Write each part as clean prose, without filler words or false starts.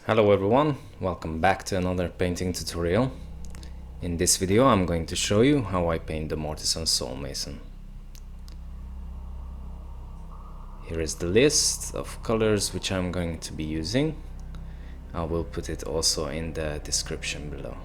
Hello everyone, welcome back to another painting tutorial. In this video I'm going to show you how I paint the Mortisan Soulmason. Here is the list of colors which I'm going to be using. I will put it also in the description below.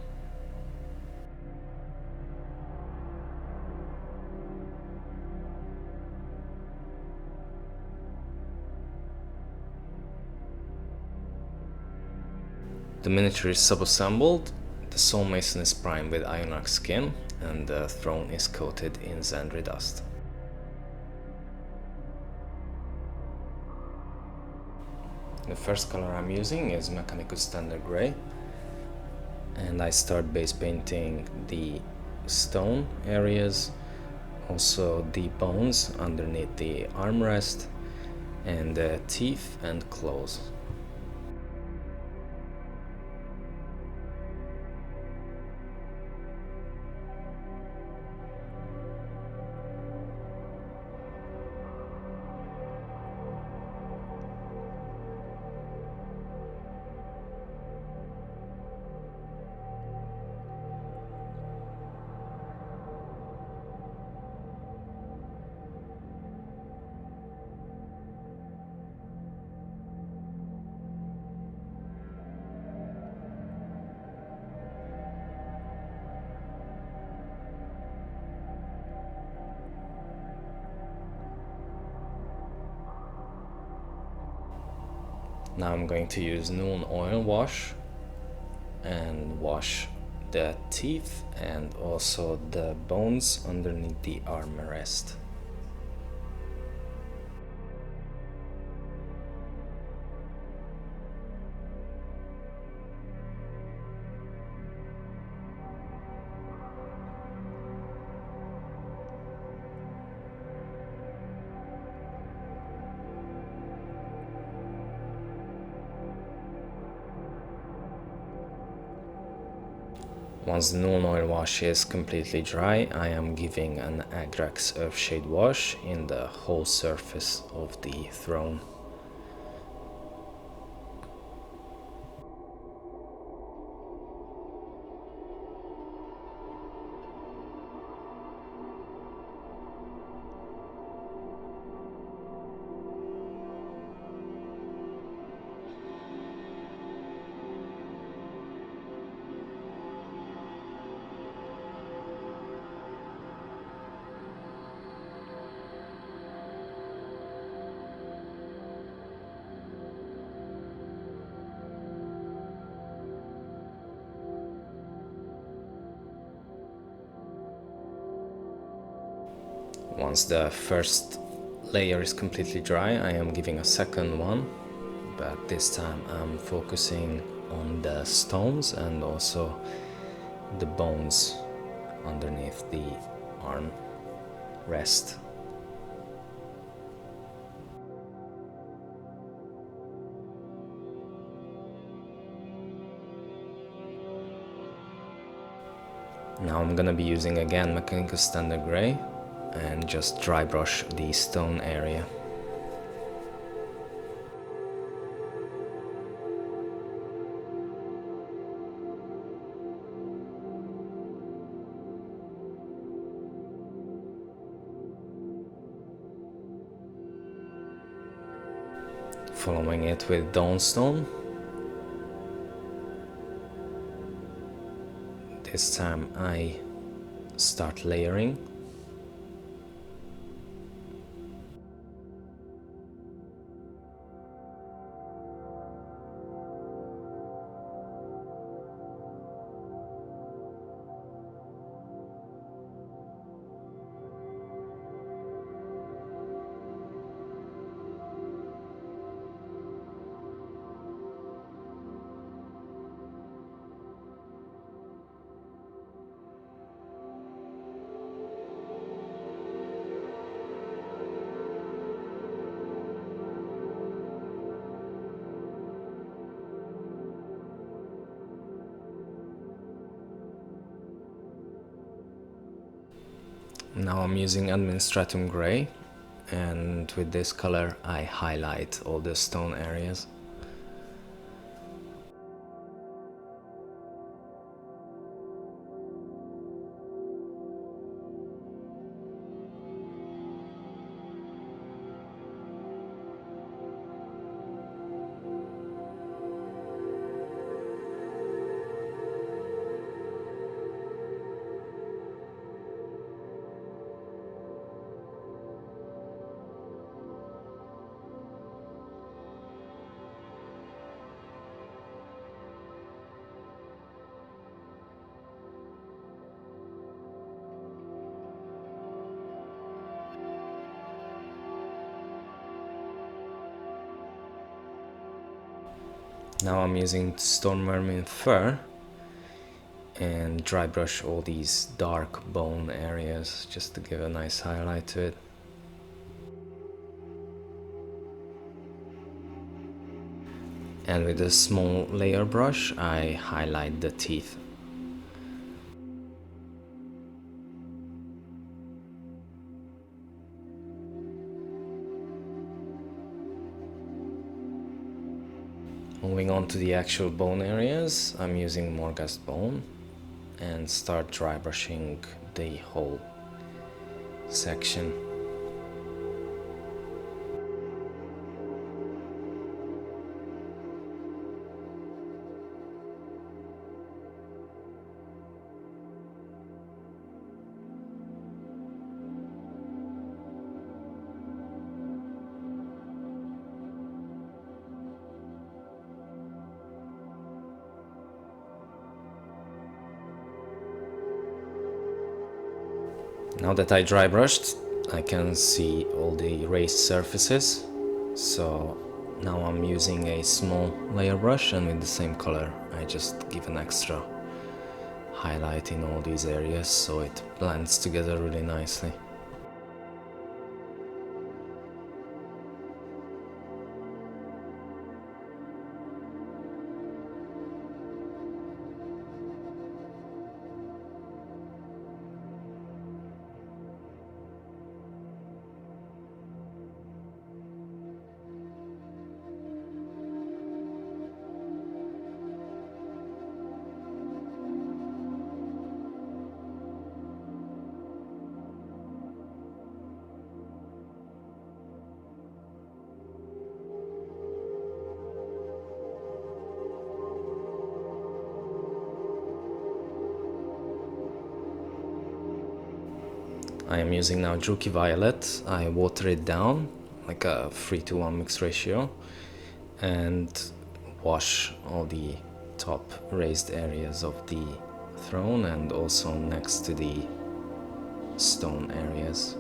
The miniature is sub-assembled, the Soulmason is primed with Ionrach skin, and the throne is coated in Zandri dust. The first color I'm using is Mechanicus Standard Grey, and I start base painting the stone areas, also the bones underneath the armrest, and the teeth and claws. Now I'm going to use Noon Oil Wash and wash the teeth and also the bones underneath the armrest. Once the Noon Oil Wash is completely dry, I am giving an Agrax Earthshade wash in the whole surface of the throne. Once the first layer is completely dry, I am giving a second one, but this time I'm focusing on the stones and also the bones underneath the arm rest. Now I'm gonna be using again Mechanicus Standard Grey and just dry brush the stone area. Following it with Dawnstone. This time I start layering. Now I'm using Administratum Grey, and with this color I highlight all the stone areas. Now I'm using Stormvermin fur and dry brush all these dark bone areas just to give a nice highlight to it. And with a small layer brush I highlight the teeth. Moving on to the actual bone areas, I'm using Morghast bone and start dry brushing the whole section. Now that I dry brushed, I can see all the raised surfaces, so now I'm using a small layer brush, and with the same color I just give an extra highlight in all these areas so it blends together really nicely. I am using now Druchii Violet. I water it down like a 3:1 mix ratio and wash all the top raised areas of the throne and also next to the stone areas.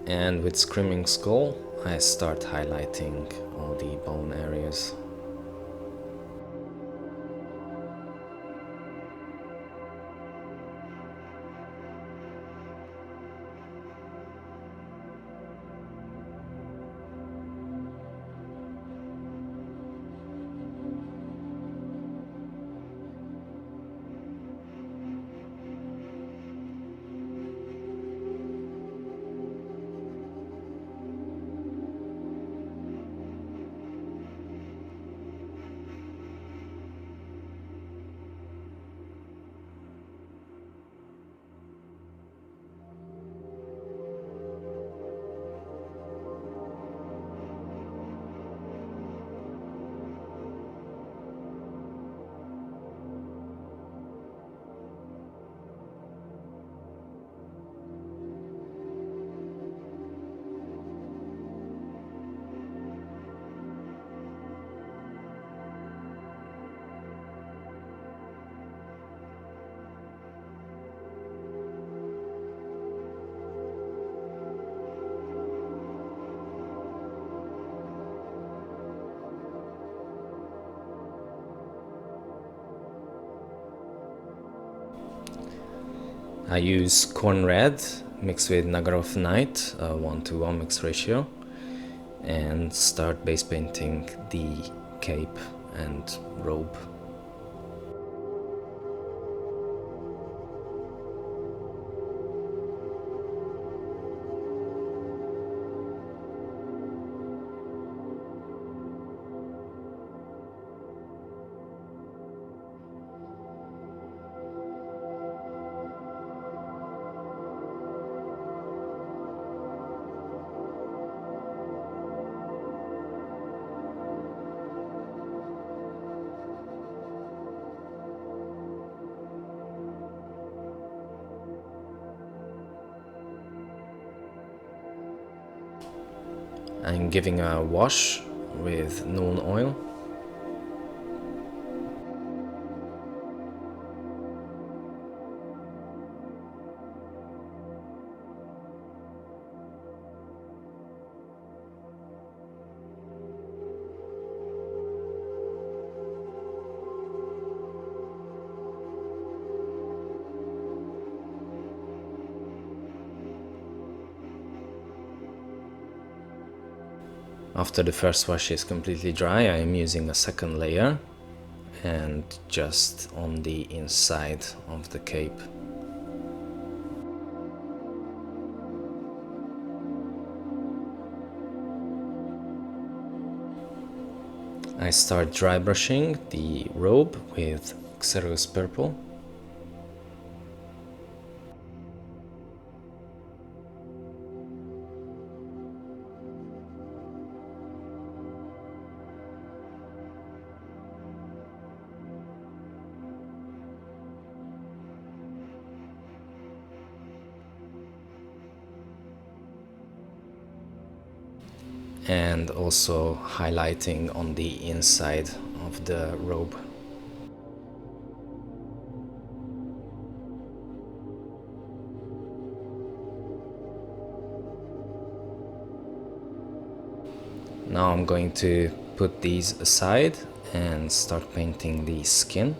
And with Screaming Skull, I start highlighting all the bone areas. I use Khorne Red mixed with Naggaroth Night, 1:1 mix ratio, and start base painting the cape and robe. I'm giving a wash with Noon oil. After the first wash is completely dry, I am using a second layer, and just on the inside of the cape. I start dry brushing the robe with Xereus purple. And also highlighting on the inside of the robe. Now I'm going to put these aside and start painting the skin,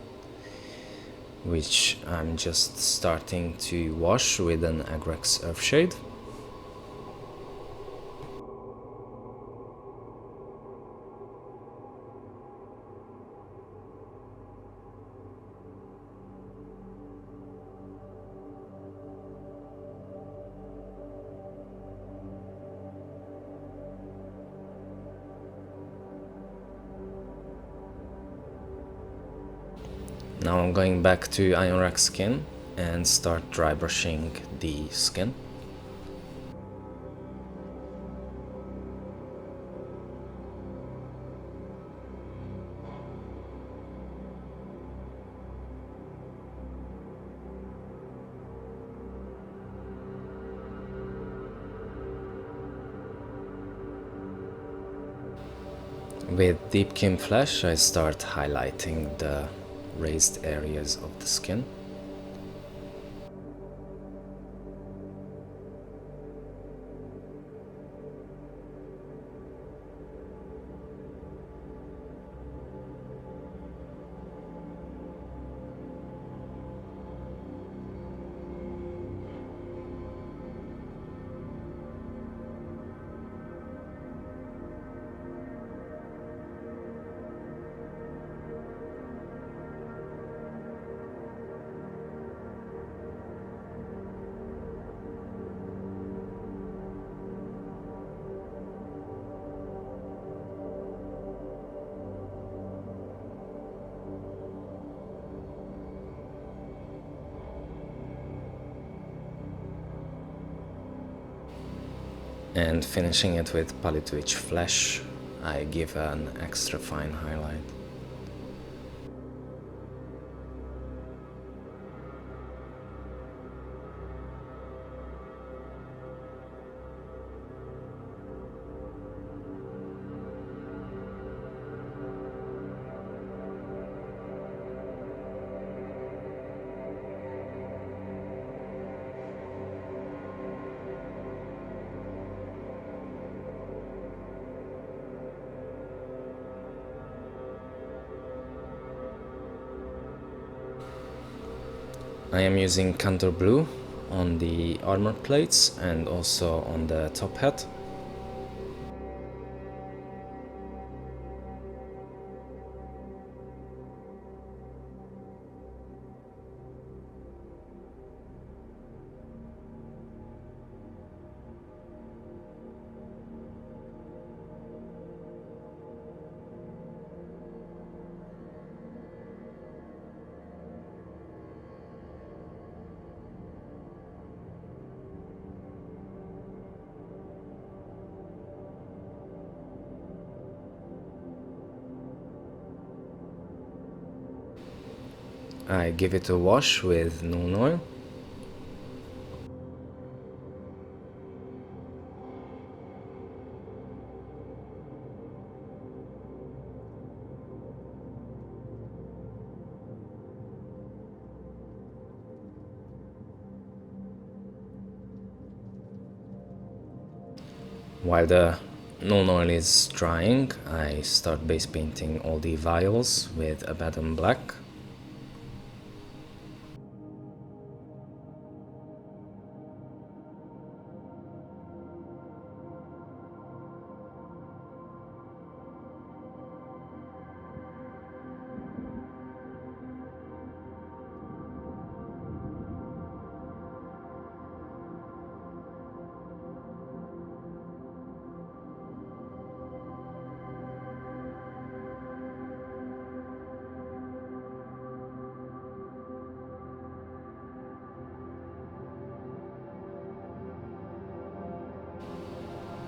which I'm just starting to wash with an Agrax Earthshade. Now I'm going back to Ionrach skin and start dry brushing the skin. With Deepkin Flash, I start highlighting the raised areas of the skin. And finishing it with Pallid Flesh, I give an extra fine highlight. I am using Kantor blue on the armor plates and also on the top hat. I give it a wash with Noon Oil. While the Noon Oil is drying, I start base painting all the vials with Abaddon black.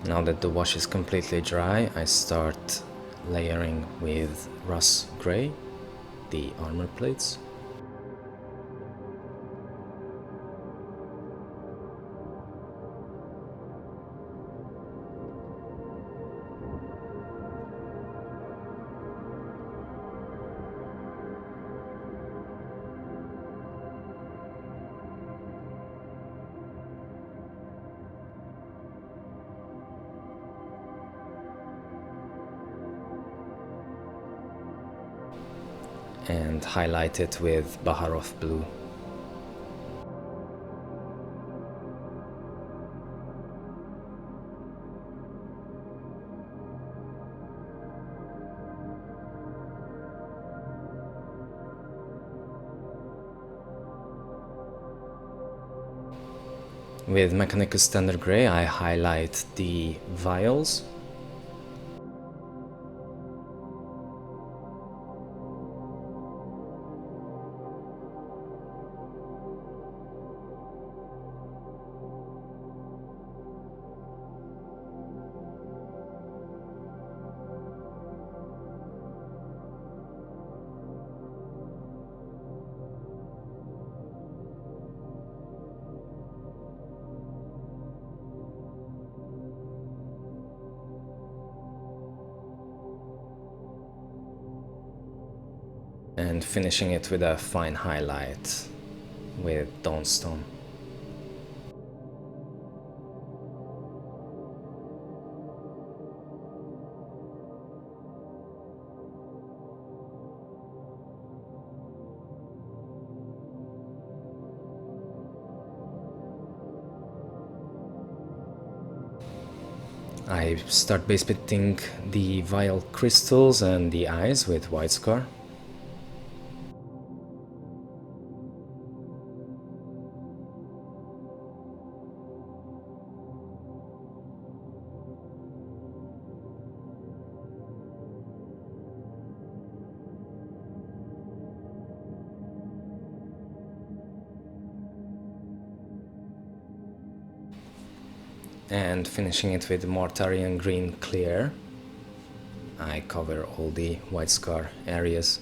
Now that the wash is completely dry, I start layering with Russ Grey, the armor plates. And highlight it with Baharroth blue. With Mechanicus Standard Grey, I highlight the vials. And finishing it with a fine highlight with Dawnstone. I start base painting the vial crystals and the eyes with white scar. And finishing it with Mortarion green clear. I cover all the white scar areas.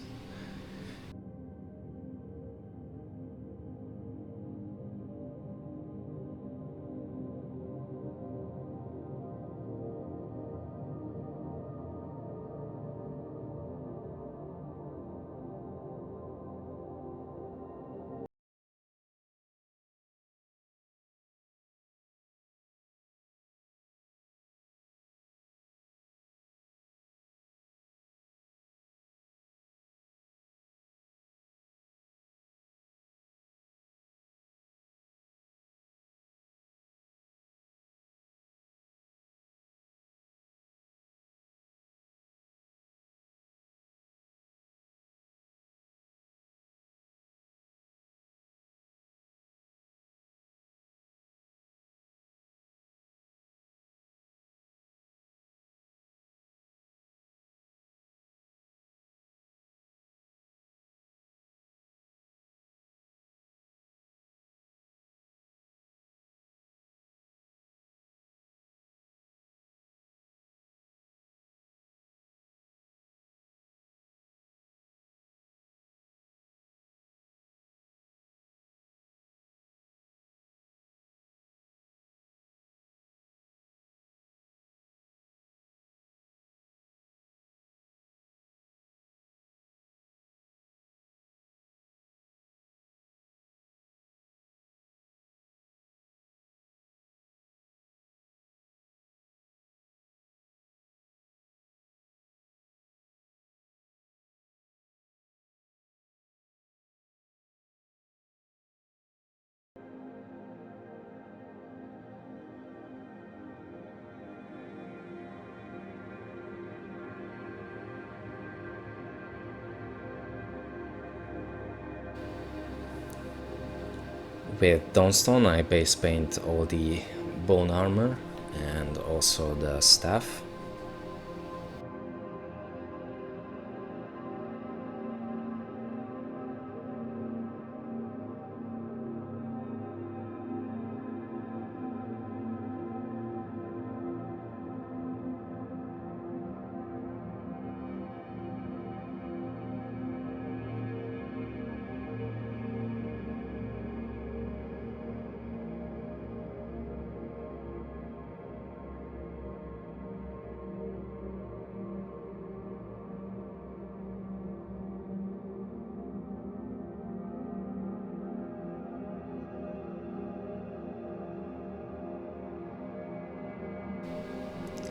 With Dawnstone I base paint all the bone armor and also the staff.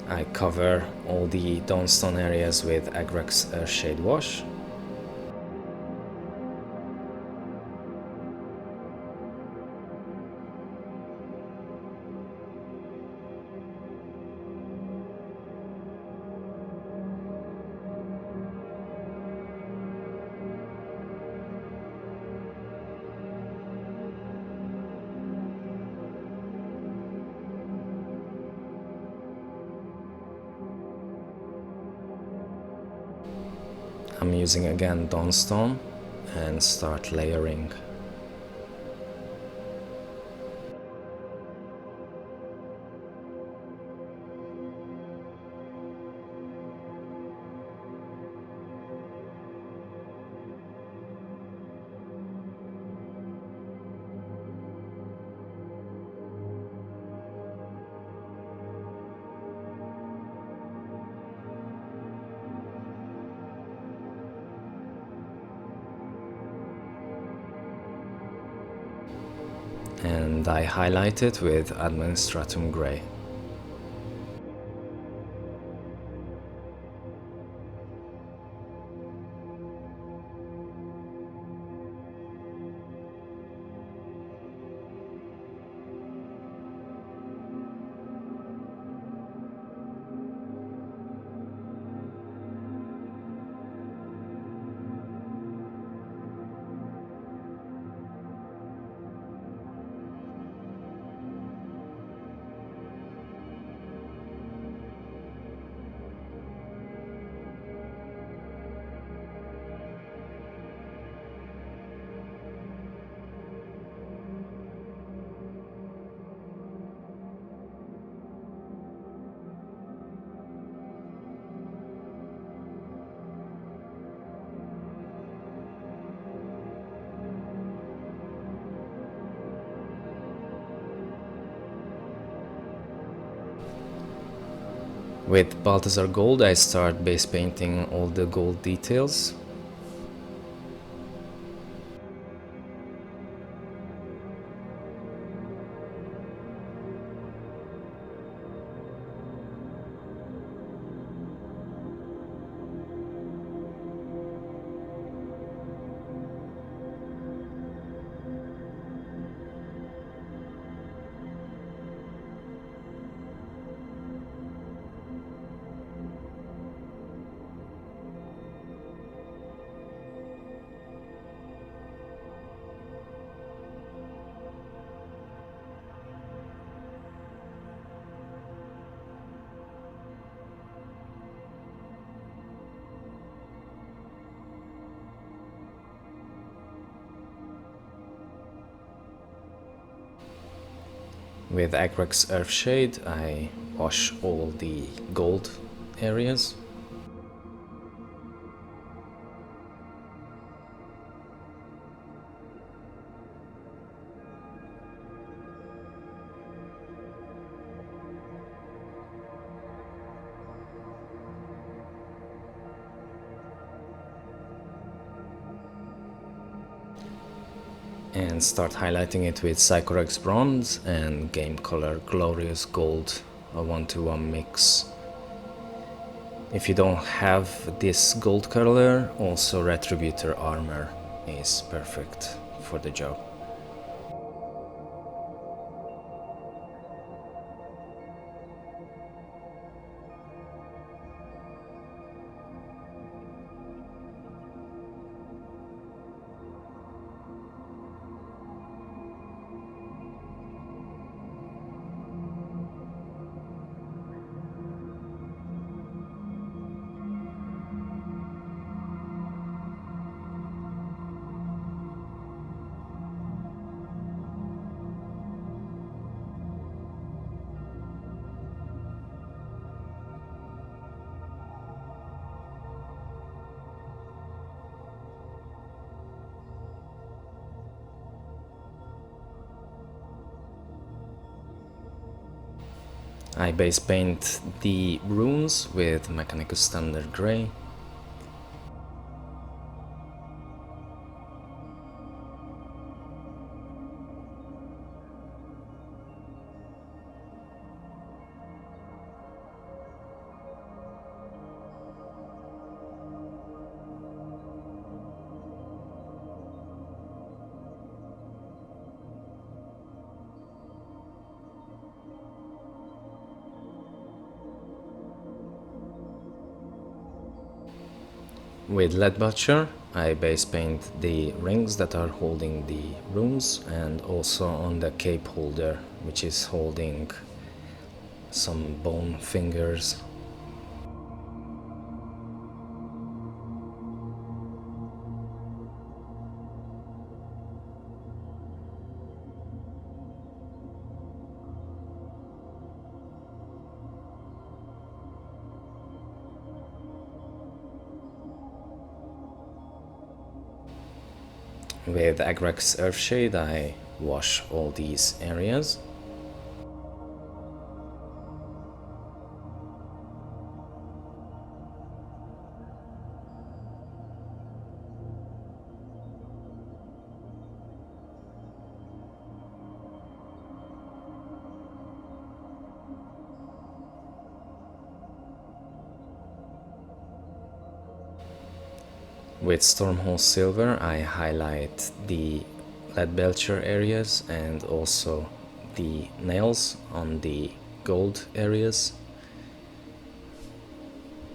I cover all the Dawnstone areas with Agrax Shade Wash. I'm using again Dawnstone and start layering. And I highlight it with Administratum Grey. With Balthazar Gold I start base painting all the gold details. With Agrax Earthshade I wash all the gold areas. And start highlighting it with Scycorax Bronze and Game Color Glorious Gold, a 1-to-1 mix. If you don't have this gold color, also Retributor Armour is perfect for the job. I base paint the runes with Mechanicus Standard Grey. With Leadbelcher, I base paint the rings that are holding the runes and also on the cape holder, which is holding some bone fingers. With Agrex's Earthshade, I wash all these areas. With Stormhost Silver, I highlight the Leadbelcher areas and also the nails on the gold areas.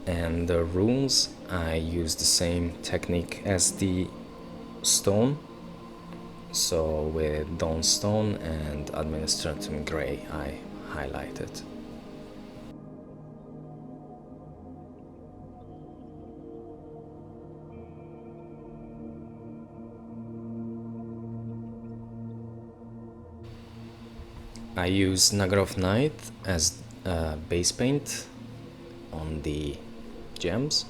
And the runes, I use the same technique as the stone. So with Dawnstone and Administratum Grey, I highlight it. I use Naggaroth Knight as base paint on the gems.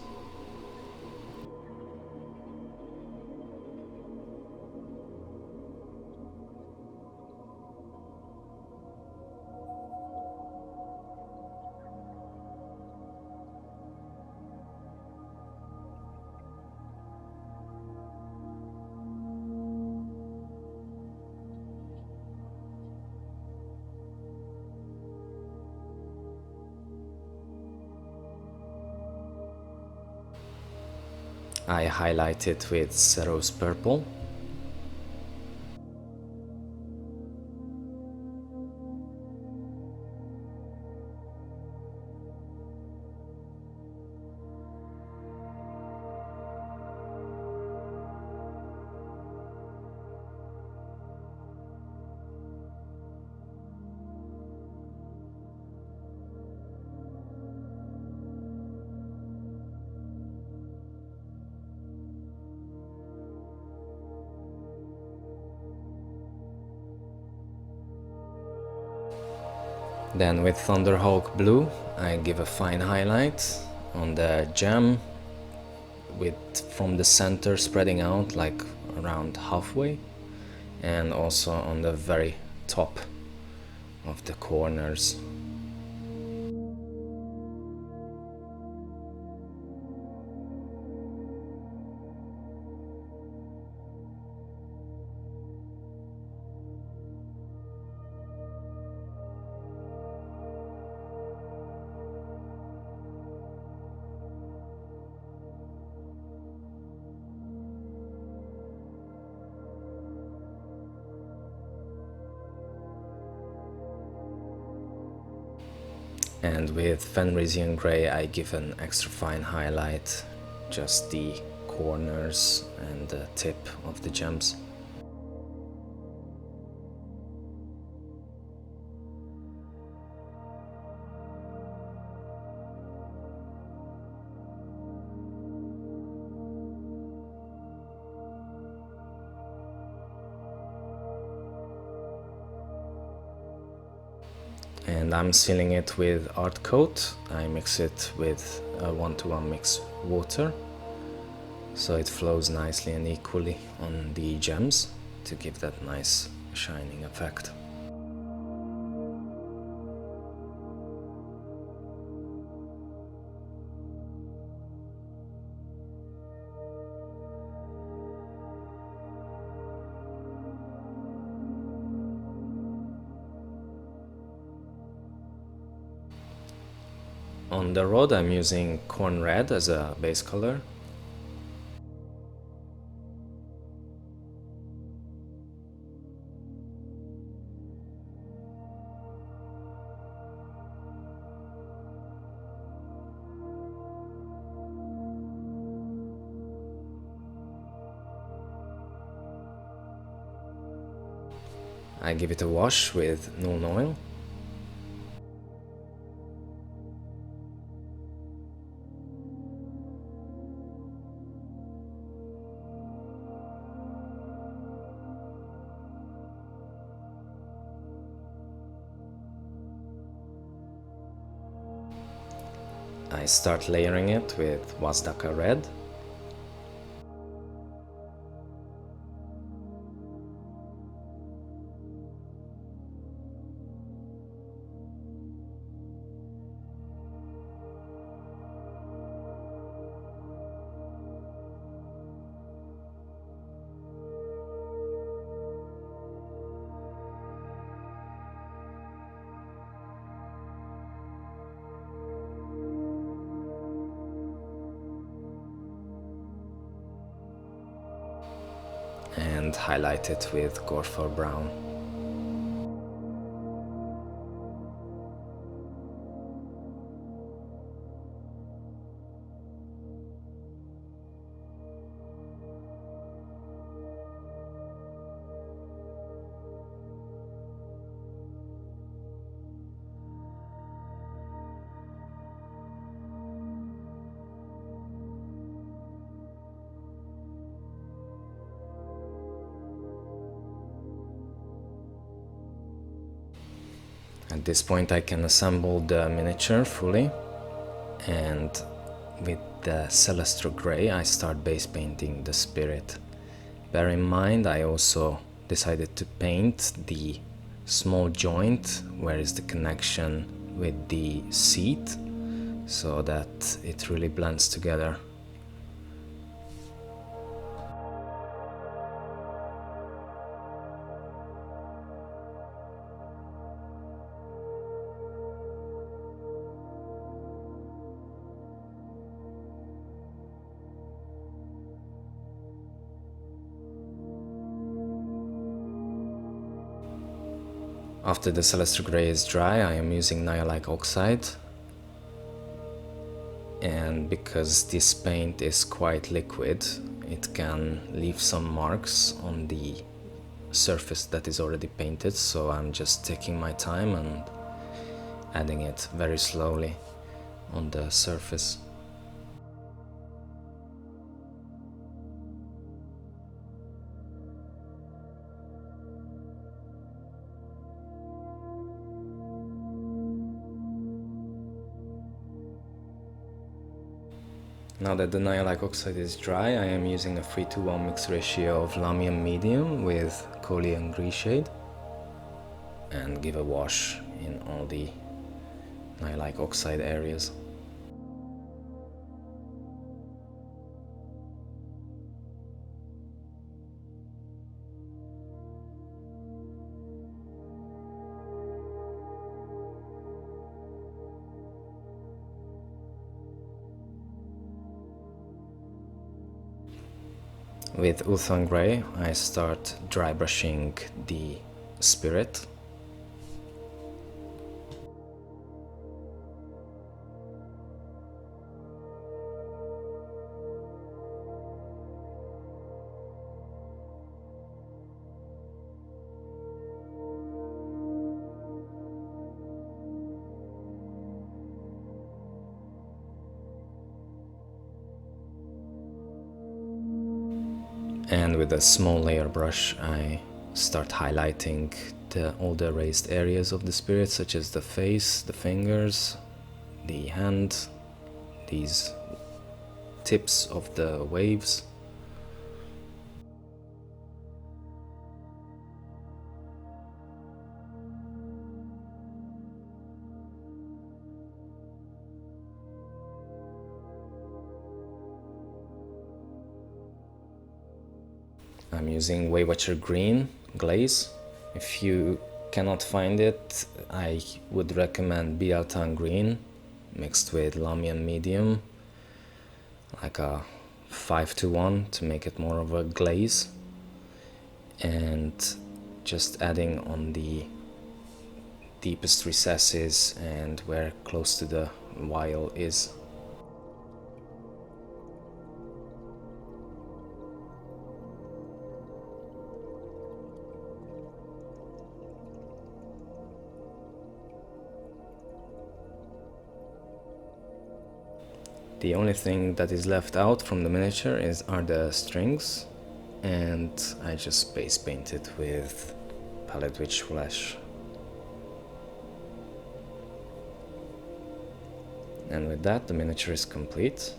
I highlight it with Xereus purple. Then with Thunderhawk blue, I give a fine highlight on the gem with from the center spreading out like around halfway, and also on the very top of the corners. And with Fenrisian Grey I give an extra fine highlight, just the corners and the tip of the gems. And I'm sealing it with Art Coat. I mix it with a 1-to-1 mix water, so it flows nicely and equally on the gems to give that nice shining effect. On the rod I'm using Khorne Red as a base color. I give it a wash with Nuln Oil. I start layering it with Wazdakka Red. And highlight it with Gorthor Brown. At this point I can assemble the miniature fully, and with the Celestial Grey I start base painting the spirit. Bear in mind I also decided to paint the small joint where is the connection with the seat, so that it really blends together. After the Celestial Grey is dry, I am using Nihilite Oxide, and because this paint is quite liquid, it can leave some marks on the surface that is already painted, so I'm just taking my time and adding it very slowly on the surface. Now that the Nihilite Oxide is dry, I am using a 3:1 mix ratio of Lamium Medium with Coleon Greashade and give a wash in all the Nihilite Oxide areas. With Ulthuan Grey, I start dry brushing the spirit. And with a small layer brush I start highlighting all the raised areas of the spirit, such as the face, the fingers, the hand, these tips of the waves. I'm using Waywatcher Green glaze. If you cannot find it, I would recommend Bialtan Green mixed with Lamian Medium, like a 5:1 to make it more of a glaze, and just adding on the deepest recesses and where close to the vial is. The only thing that is left out from the miniature are the strings, and I just base paint it with Pallid Witch Flesh. And with that, the miniature is complete.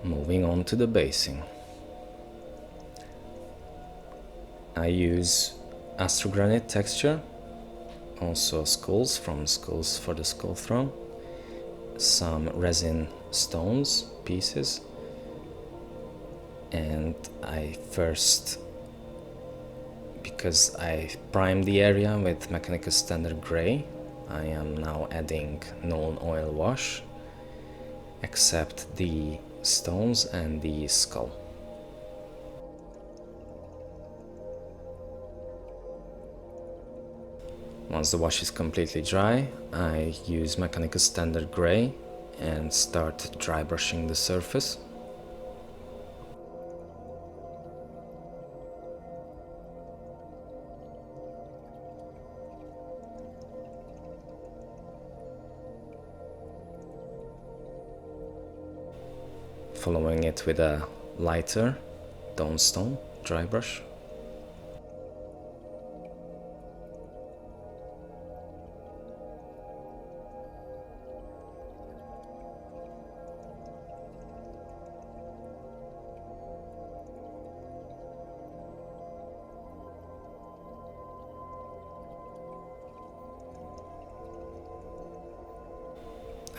Moving on to the basing. I use Astrogranite texture, also skulls from Skulls for the Skull Throne, some resin stones pieces, and I first, because I primed the area with Mechanicus Standard Grey, I am now adding non-oil wash, except the stones and the skull. Once the wash is completely dry, I use Mechanicus Standard Grey and start dry brushing the surface. Following it with a lighter Dawnstone dry brush.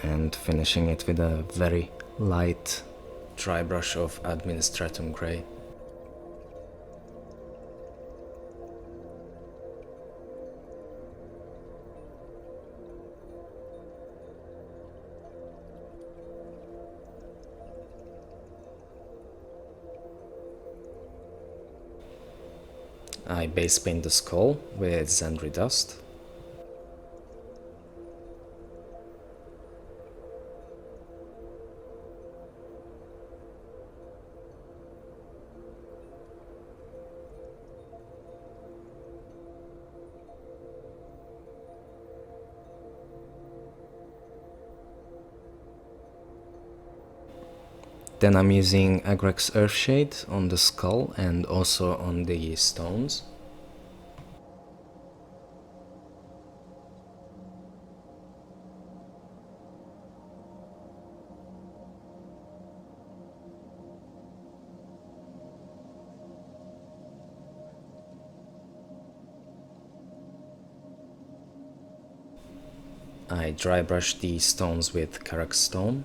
And finishing it with a very light dry brush of Administratum Grey. I base paint the skull with Zandri dust. Then I'm using Agrex's Earthshade on the skull and also on the stones. I dry brush the stones with Karak stone.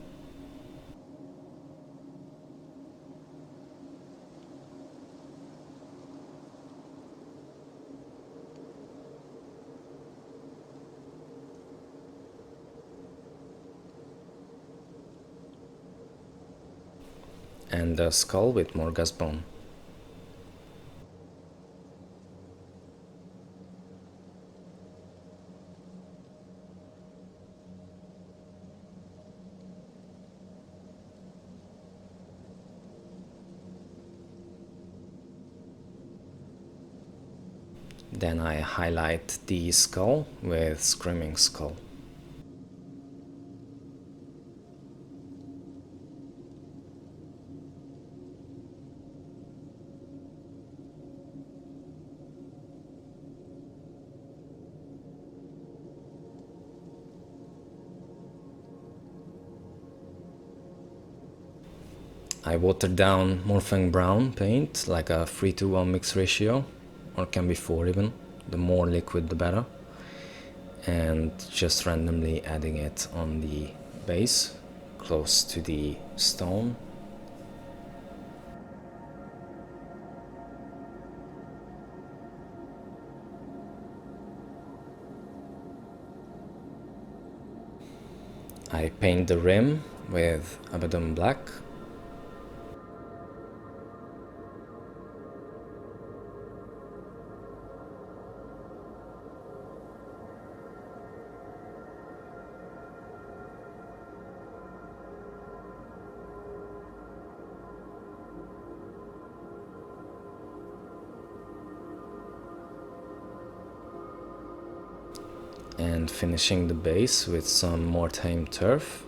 And the skull with Morghast bone. Then I highlight the skull with Screaming Skull. I water down Morphang Brown paint, like a 3:1 mix ratio, or can be 4 even, the more liquid the better, and just randomly adding it on the base, close to the stone. I paint the rim with Abaddon black. And and finishing the base with some Mortarion turf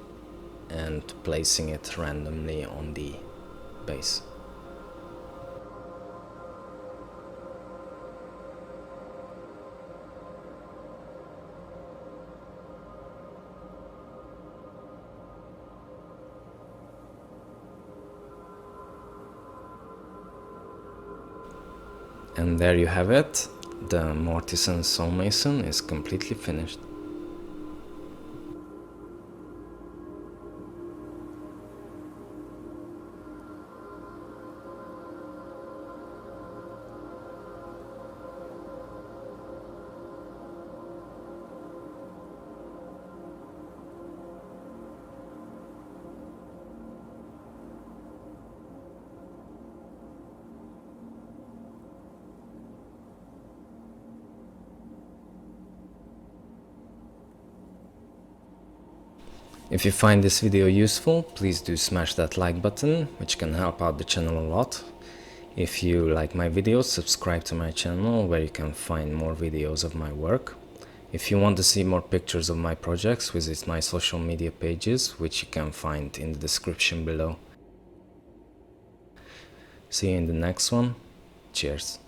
and placing it randomly on the base. And there you have it, the Mortisan Soulmason is completely finished. If you find this video useful, please do smash that like button, which can help out the channel a lot. If you like my videos, subscribe to my channel where you can find more videos of my work. If you want to see more pictures of my projects, visit my social media pages, which you can find in the description below. See you in the next one. Cheers.